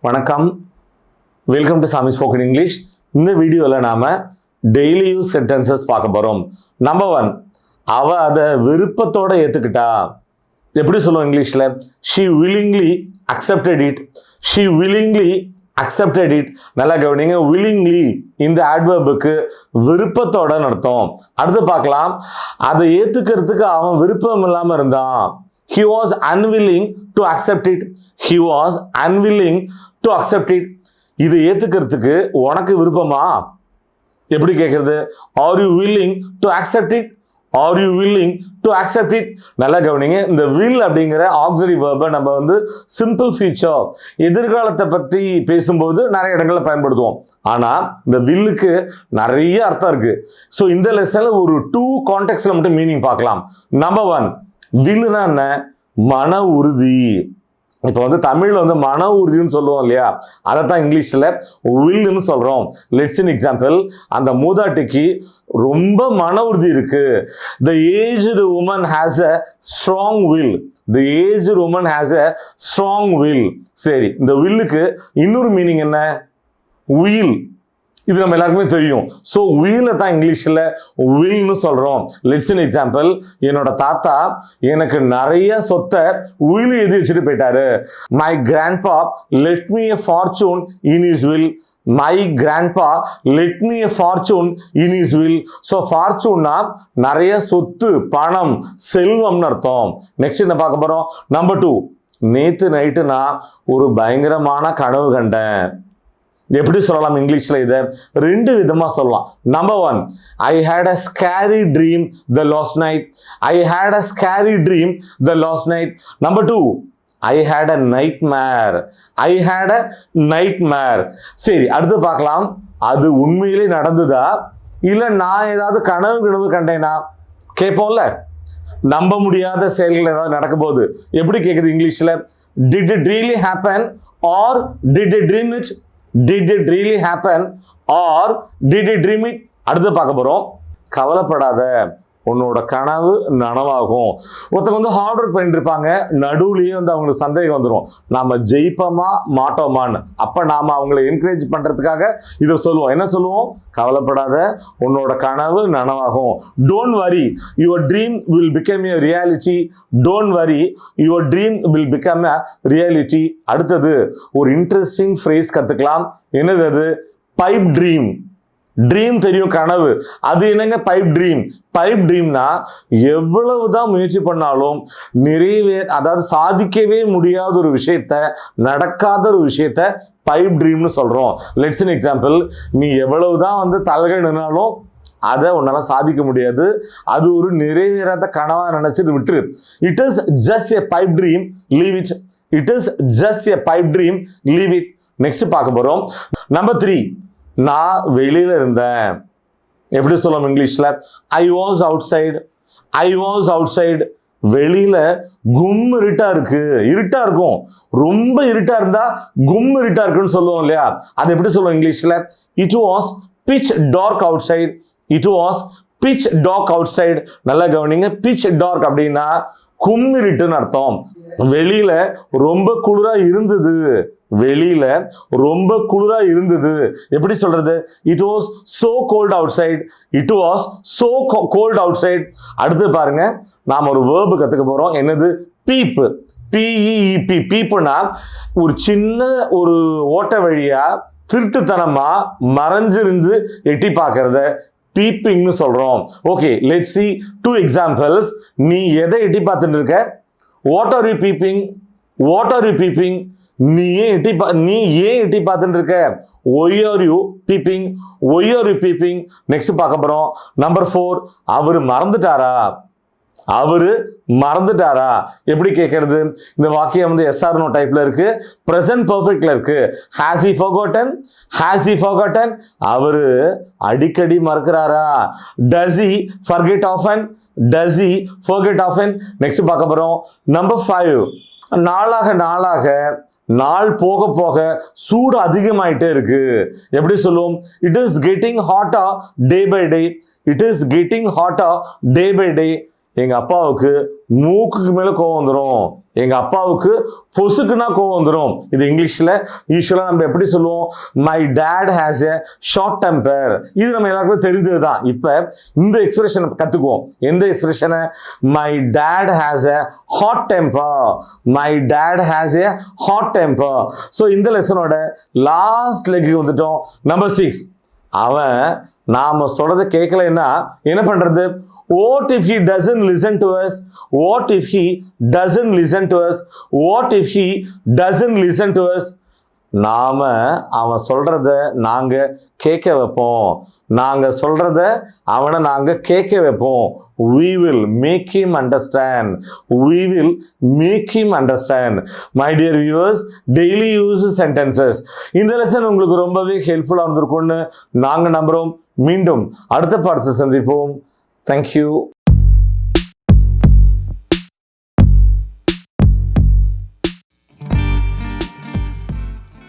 வணக்கம், welcome to சாமி spoken English. இந்த வீடியோவில் நாம் டெய்லி யூஸ் சென்டென்சஸ் பார்க்க போகிறோம். நம்பர் 1, அவ அதை விருப்பத்தோட ஏற்றுக்கிட்டா. எப்படி சொல்லுவோம் இங்கிலீஷில்? She willingly accepted it. She willingly accepted it. நல்லா கவனிங்க, willingly இந்த adverbுக்கு விருப்பத்தோட அர்த்தம். அடுத்து பார்க்கலாம், அதை ஏற்றுக்கிறதுக்கு அவன் விருப்பம் இல்லாமல் இருந்தான். He was unwilling to accept it. He was unwilling to accept it. இது ஏத்துக்கிறதுக்கு உனக்கு விருப்பமா? எப்படி கேட்கிறது? Are you willing to accept it? Are you willing to accept it? நல்லா கவனிங்க, இந்த will அப்படிங்கிற auxiliary verb நம்ம simple future எதிர்காலத்தை பத்தி பேசும்போது நிறைய இடங்கள்ல பயன்படுத்துவோம். ஆனா இந்த willக்கு நிறைய அர்த்தம் இருக்கு. ஸோ இந்த லெசன்ல ஒரு 2 கான்டெக்ட்ல மட்டும் மீனிங் பார்க்கலாம். நம்பர் 1, வில்லுனா என்ன? மன உறுதி. இப்போ தமிழ்ல மன உறுதின்னு சொல்லுவோம் இல்லையா, அதைத்தான் இங்கிலீஷ்ல வில்லுன்னு சொல்றோம். லெட்ஸ் இன் எக்ஸாம்பிள், அந்த மூதாட்டிக்கு ரொம்ப மன உறுதி இருக்கு. The aged woman has a strong will. The aged woman has a strong will. சரி, இந்த வில்லுக்கு இன்னொரு மீனிங் என்ன? உயில். இது நம்ம எல்லாருக்குமே தெரியும். ஸோ வீலை தான் இங்கிலீஷில் வில்னு சொல்கிறோம். லெட்ஸ் இன் எக்ஸாம்பிள், என்னோட தாத்தா எனக்கு நிறைய சொத்தை உயில் எழுதி வச்சுட்டு போயிட்டாரு. My grandpa left me a fortune in his will. My grandpa left me a fortune in his will. So ஃபார்ச்சூன்னா நிறைய சொத்து, பணம், செல்வம்னு அர்த்தம். நெக்ஸ்ட் என்ன பார்க்க போகிறோம்? நம்பர் 2, நேற்று நைட்டு நான் ஒரு பயங்கரமான கனவு கண்டேன். எப்படி சொல்லலாம் இங்கிலீஷ்ல? இதை 2 விதமா சொல்லலாம். Number 1, I had a scary dream the last night. I had a scary dream the last night. Number 2, I had a nightmare. I had a nightmare. சரி, அடுத்து பார்க்கலாம், அது உண்மையிலே நடந்ததா இல்லை நான் ஏதாவது கனவு கண்டேனா? கேட்போம்ல, நம்ப முடியாத செயல்கள் ஏதாவது நடக்க போகுது. எப்படி கேட்குது இங்கிலீஷ்ல? Did it really happen or did it dream it? Did it really happen or did it dream it? அடுத்து பார்க்க போறோம். கவலைப்படாத, உன்னோட கனவு நனவாகும். ஒருத்தவங்க ஹார்ட் ஒர்க் பண்ணிட்டு இருப்பாங்க, நடுவுலயே அவங்களுக்கு சந்தேகம் வந்துடும், நாம ஜெயிப்போமா மாட்டோமான்னு. அப்ப நாம அவங்களை என்கரேஜ் பண்றதுக்காக இதை சொல்லுவோம். என்ன சொல்லுவோம்? கவலைப்படாத, உன்னோட கனவு நனவாகும். Don't worry, your dream will become a reality. Don't worry, your dream will become a reality. அடுத்தது ஒரு இன்ட்ரெஸ்டிங் ஃப்ரேஸ் கத்துக்கலாம். என்னது அது? Pipe dream. ட்ரீம் தெரியும், கனவு. அது என்னங்க பைப் ட்ரீம்? பைப் ட்ரீம்னா எவ்வளவுதான் முயற்சி பண்ணாலும் அதாவது சாதிக்கவே முடியாத ஒரு விஷயத்த, நடக்காத ஒரு விஷயத்த பைப் ட்ரீம்னு சொல்றோம். லெட்ஸ் இன் எக்ஸாம்பிள், நீ எவ்வளவுதான் தலைகை நின்னாலும் அதை உன்னால சாதிக்க முடியாது. அது ஒரு நிறைவேறாத கனவா நினைச்சிட்டு விட்டுரு. It is just a pipe dream, leave it. It is just a pipe dream, leave it. Next பார்க்க போறோம். நம்பர் 3, நான் வெளியில இருந்தேன். எப்படி சொல்லலாம் இங்கிலீஷ்ல? I was out side. I was out side. வெளியில கும் இருட்டா இருக்கு. இருட்டா இருக்கும், ரொம்ப இருட்டா இருந்தா கும் இருட்டா இருக்குன்னு சொல்லுவோம் இல்லையா? அது எப்படி சொல்லுவோம் இங்கிலீஷ்ல? It was pitch dark outside. It was pitch dark outside. நல்லா கவனிங்க, பிச் டார்க் அப்படின்னா கும்மிருட்டுன்னு அர்த்தம். வெளியில ரொம்ப குளிரா இருந்தது. வெளியில ரொம்ப குளிரா இருந்தது. எப்படி சொல்றது? It was so cold outside. It was so cold outside. அடுத்து பாருங்க, நாம ஒரு வேர்பு கத்துக்க போறோம். என்னது? பீப். பிஇபி. பீப்புனா ஒரு சின்ன ஒரு ஓட்ட வழியா திருட்டுத்தனமா மறைஞ்சிருந்து எட்டி பார்க்கறத பீப்பிங்னு சொல்றோம். Okay, let's see 2 examples. நீ எதை எட்டி பார்த்துட்டு இருக்க? What are you peeping? What are you peeping? நீ ஏன் எட்டி பார்த்துட்டு இருக்க? Why are you peeping? Why are you peeping? Next பார்க்க போறோம். நம்பர் 4, அவரு மறந்துட்டாரா? அவரு மறந்துட்டாரா? எப்படி கேட்கறது? இந்த வாக்கியம் எஸ் ஆர் நோ டைப்ல இருக்கு, பிரசன்ட் பெர்ஃபெக்ட்ல இருக்கு. Has he forgotten? Has he forgotten? அவரு அடிக்கடி மறக்கிறாரா? Does he forget often? Does he forget often? Next பார்க்க போறோம். நம்பர் 5, நாளாக நாள் போக போக சூடு அதிகமாயிட்டே இருக்கு. எப்படி சொல்லுவோம்? It is getting hotter day by day. It is getting hotter day by day. எங்கள் அப்பாவுக்கு மூக்குக்கு மேலே கோவம் வந்துடும், எங்கள் அப்பாவுக்கு பொசுக்குன்னா கோவம் வந்துடும். இது இங்கிலீஷில் யூஸ்வலாக நம்ம எப்படி சொல்லுவோம், my dad has a short temper. இது நம்ம எல்லாருக்குமே தெரிஞ்சது தான். இப்போ இந்த எக்ஸ்பிரஷனை கற்றுக்குவோம். எந்த எக்ஸ்பிரஷனை? My dad has a hot temper. My dad has a hot temper. So இந்த லெசனோட லாஸ்ட் லெக்கு வந்துட்டோம். நம்பர் 6. அவன் நாம் சொல்கிறத கேட்கலைன்னா என்ன பண்ணுறது? What if he doesn't listen to us? What if he doesn't listen to us? What if he doesn't listen to us? நாம அவன் சொல்றத நாங்க கேட்க வைப்போம். நாங்க சொல்றத அவனை நாங்க கேட்க வைப்போம். We will make him understand. We will make him understand. My dear viewers, daily use sentences. இந்த லெசன் உங்களுக்கு ரொம்பவே ஹெல்ப்ஃபுல்லா இருந்திருக்கும்னு நாங்க நம்புறோம். மீண்டும் அடுத்த பாடத்தை சந்திப்போம். Thank you.